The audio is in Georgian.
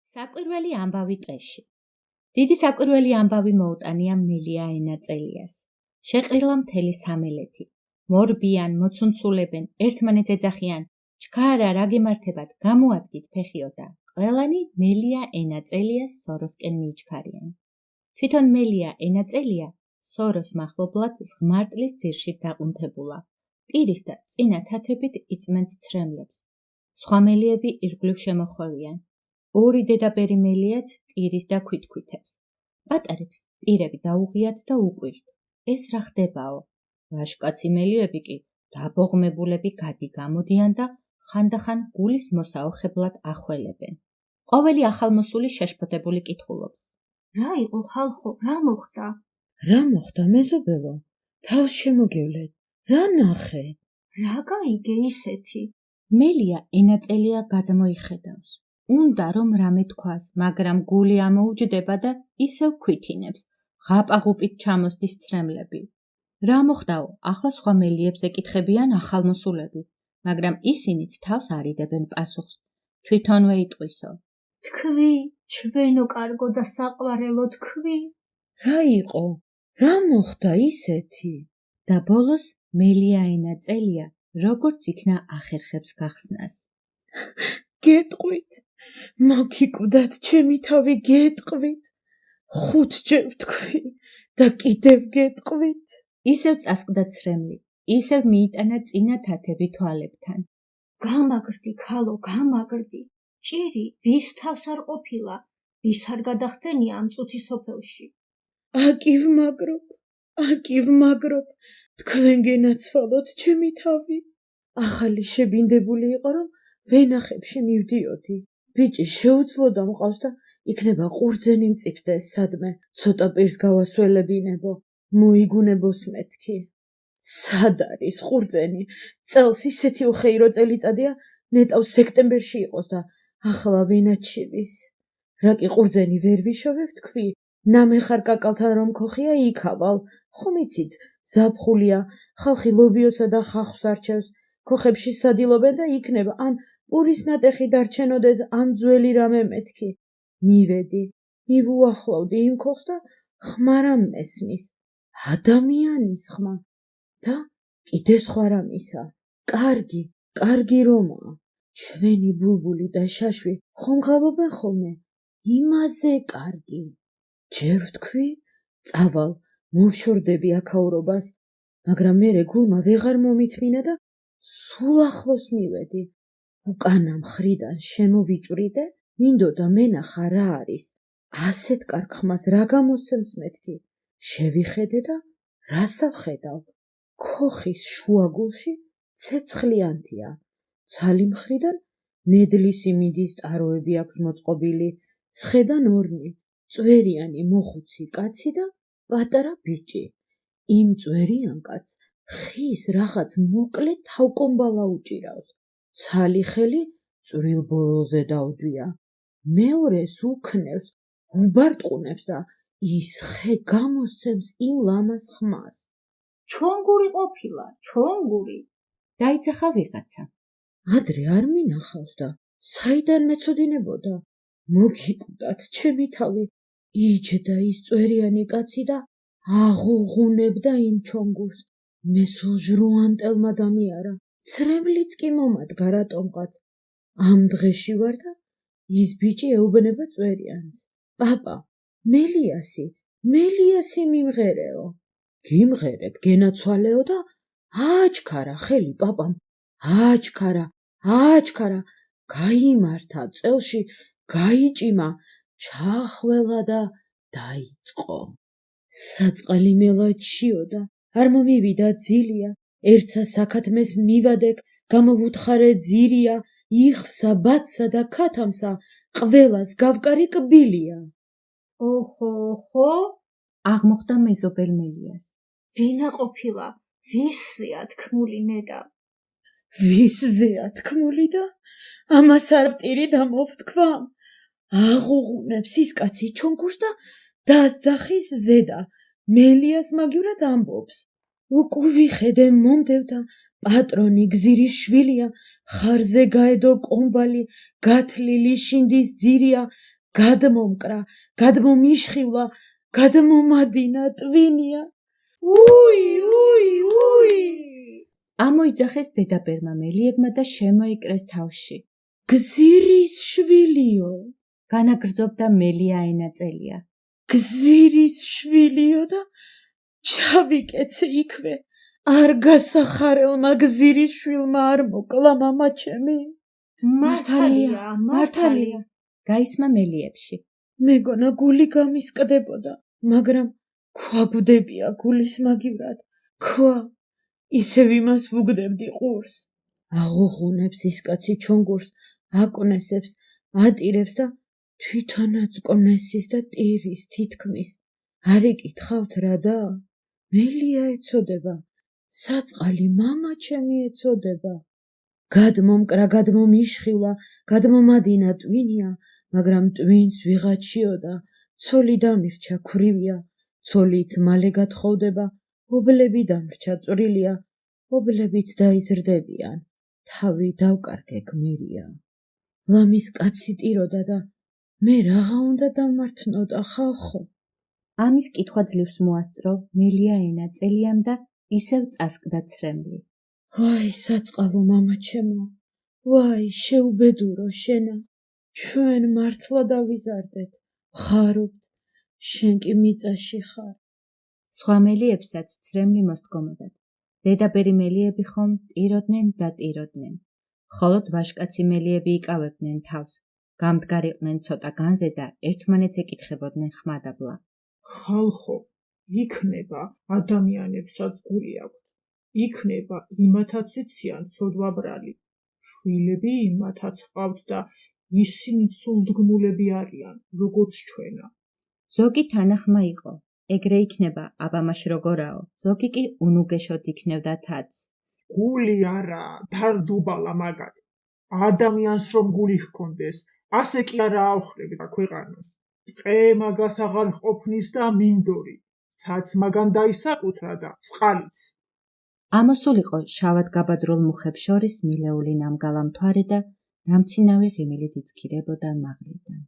საკვირველი ამბავი ტყეში. დიდი საკვირველი ამბავი მოუტანია მელია ენაწელიას. შეყრილა მთელი სამელეთი. მორბიან, მოცუნცულებენ, ერთმანეთს ეძახიან, ჩქარა რა გემართებათ, გამოადგით ფეხიო და ყველანი მელია ენაწელიას სოროსკენ მიიჩქარიან. თვითონ მელია ენაწელია სოროს მახლობლად ზღმარტლის ძირში დაყუნთებულა. ტირის და წინა თათებით იწმენს ცრემლებს. სხვა მელიები ირგვლივ შემოხვევიან. ორი დედაბერი მელიაც ტირის და ქვითქვითებს. პატარებს პირები დაუღიათ და უკვირთ. ეს რა ხდებაო? ვაჟკაცი მელიები კი დაბოღმებულები გადი-გამოდიან და ხანდახან გულის მოსაოხებლად ახველებენ. ყოველი ახალმოსული შეშფოთებული კითხულობს. რა იყო ხალხო, რა მოხდა? რა მოხდა მეზობელო? თავს შემოგევლეთ. რა ნახეთ? რა გაიგე ისეთი? მელია ენაწელია გადმოიხედავს. უნდა რომ რამე თქვას, მაგრამ გული ამოუჯდება და ისევ ქვითინებს. ღაპაღუპით ჩამოსდის ცრემლები. რა მოხდაო? ახლა სხვა მელიებს ეკითხებიან ახალმოსულები, მაგრამ ისინიც თავს არიდებენ პასუხს. თვითონვე იტყვისო. თქვი, ჩვენო კარგო და საყვარელო თქვი. რა იყო? რა მოხდა ისეთი? და ბოლოს მელია ენაწელია როგორც იქნა ახერხებს გახსნას. გეტყვით, მოგიკვდათ ჩემი თავი გეტყვით. 5-ჯერ ვთქვი და კიდევ გეტყვით. ისევ წასკდა ცრემლი, ისევ მიიტანა წინა თათები თვალებთან. გამაგრდი, ქალო, გამაგრდი. ჭირი ვის თავს არ ყოფილა, ვის არ გადახდენია ამ წუთის სოფელში. აკივ მაგრობ, თქვენ გენაცვალოთ ჩემი თავი. ახალი შებინდებული იყო, რომ ვენახებში მივდიოდი. ბიჭი შეუძლოდა მყავს და იქნება ყურძენი მწიფდეს სადმე, ცოტა პირს გავასველებინებო, მოიგუნებოს მეთქი. სად არის ყურძენი? წელს ისეთი უხეირო წელიწადია, ნეტავ სექტემბერში იყოს და ახლა ვენაჩივის. რა კი ყურძენი ვერ ვიშოვებ თქვი? ნამეხარ კაკალთან რომ ქოხია იქავალ, ხომ იცით, ზაფხულია, ხალხი ლობიოსა და ხახვს არჩევს, ქოხებში სადილობენ და იქნება, ან პურის ნატეხი დარჩენოდეთ, ან ძველი რამე მეთქი. მივედი, მივუახლოვდი იმ ქოხს და ხმა რამ მესმის, ადამიანის ხმა. და კიდე სხვა რამისა, კარგი რომაა. ჩვენი ბულბული და შაშვი ხომ ღალობენ ხოლმე, იმაზე კარგი. ჯერ ვთქვი, წავალ, მოვშორდები აქაურობას, მაგრამ მერე გულმა ვეღარ მომითმინა და სულ ახლოს მივედი. უკანა მხრიდან შემოვიჭვრიდე, მინდოდა მენახა რა არის. ასეთ კარგ ხმას რა გამოსცემს მეთქი? შევიხედე და რას ავხედავ? ქოხის შუაგულში ცეცხლიანთია. ცალი მხრიდან ნედლისი მიდის ტაროები აქვს მოწყობილი, სხედან ორნი, წვერიანი მოხუცი კაცი და პატარა ბიჭი. იმ წვერიან კაცს ხის რაღაც მოკლე თავკომბალა უჭირავს. ცალი ხელი წვრილ ბოლოზე დაუდვია. მეორეს უქნევს, უბარტყუნებს და ის ხე გამოსცემს იმ ლამას ხმას. ჩონგური ყოფილა, ჩონგური. დაიძახა ვიღაცა. ადრე არ მინახავს და საიდან მეცოდინებოდა? მოგიკვდათ ჩემი თავი. იჯდა ის წვერიანი კაცი და აღუღუნებდა იმ ჩონგურს. მე სულ ჟრუანტელმა დამიარა. ცრემლიც კი მომადგა რატომღაც. ამ დღეში ვარ და ის ბიჭი ეუბნება წვერიანს. პაპა, მელიასი მიმღერეო. გიმღერებ, გენაცვალეო და აჩქარა ხელი პაპამ. აჩქარა, გაიმართა წელში, გაიჭიმა, ჩახველა და დაიწყო. საწყალი მელაჩიოდა, არ მომივიდა ძილია, ერთსა საქათმეს მივადეკ, გამოვუთხარე ძირია, იხსა, ბაცსა და ქათამსა, ყველას გავკარი კბილია. ოჰო, აღმოხდა მეზობელ მელიას. ვინა ყოფილა, ვისზეა თქმული ნეტა? ვისზეა თქმული და ამას არ ვტირი და მოვთქვა. აღუღუნებს ის კაცი ჩონგურს და დასძახის ზედა, მელიას მაგივრად ამბობს. უკუვიხედე მომდევდა, პატრონი გზირის შვილია, ხარზე გაედო კომბალი, გათლილი შინდის ძირია, გადმომკრა, გადმომიშხილა, გადმომადინა ტვინია. უი! ამოიძახეს დედაბერმა მელიებმა და შემოიკრეს თავში. გზირის შვილიო, განაგრძობდა მელია ენაწელია. გზირის შვილიო და ჩავიკეცე იქვე. არ გასახარელმა გზირის შვილმა არ მოკლა მამა ჩემი. მართალია, გაისმა მელიებში. მეგონა გული გამისკდებოდა, მაგრამ ქვაგდებია გულის მაგივრად. ქვა, ისევ იმას ვუგდებდი ყურს. აღუღუნებს ის კაცი ჩონგურს, აკონესებს, ატირებს და თვითონაც კონესის და ტირის თითქმის. არ იკითხავთ რა და? მელია ეცოდება, საწყალი მამა ჩემი ეცოდება. გადმომკრა, გადმომიშხილა, გადმომადინა ტვინია, მაგრამ ტვინს ვიღაჩიოდა, ცოლი დამირჩა ქვრივია, ცოლიც მალე გათხოვდება, ობლები დამრჩა წვრილია, ობლებიც დაიზრდებიან, თავი დავკარგე გმირია. ლამის კაცი ტიროდა და მე რაღა უნდა დამართნოდა ხალხო? ამის კითხვა ძლივს მოასწრო მელია ენაწელიამ და ისევ წასკდა ცრემლი. ვაი, საწყალო მამა ჩემო, ვაი, შეუბედურო შენა, ჩვენ მართლა დავიზარდეთ, ვხარობთ, შენ კი მიწაში ხარ. სხვა მელიებსაც ცრემლი მოსდგომოდათ. დედაბერი მელიები ხომ ტიროდნენ და ტიროდნენ. ხოლოდ ვაჟკაცი მელიები იკავებდნენ თავს, გამდგარიყვნენ ცოტა განზე და ერთმანეთს ეკითხებოდნენ ხმადაბლა. ხალხო, იქნება ადამიანებსაც გული აქვთ, იქნება იმათაც იციან ცოდვაბრალი, შვილები იმათაც ჰყავთ და ისინი სულდგმულები არიან, როგორც ჩვენა. ზოგი თანახმა იყო, ეგრე იქნება აბამაშ როგორაო, ზოგი კი უნუგეშოდ იქნევდა თაც. გული არა, დარდუბალა მაგარი. ადამიანს რომ გული ჰქონდეს, ასე კი არა აოხრებდა ქვეყანას. ტყე მაგას აღარ ყოფნის და მინდორი, საც მაგან დაისაკუთრა და წყალიც. ამოსულიყო შავად გაბადრულ მუხებს შორის მილეული ნამგალა მთვარე და დამცინავი ღიმილით იცქირებოდა მაღლიდან.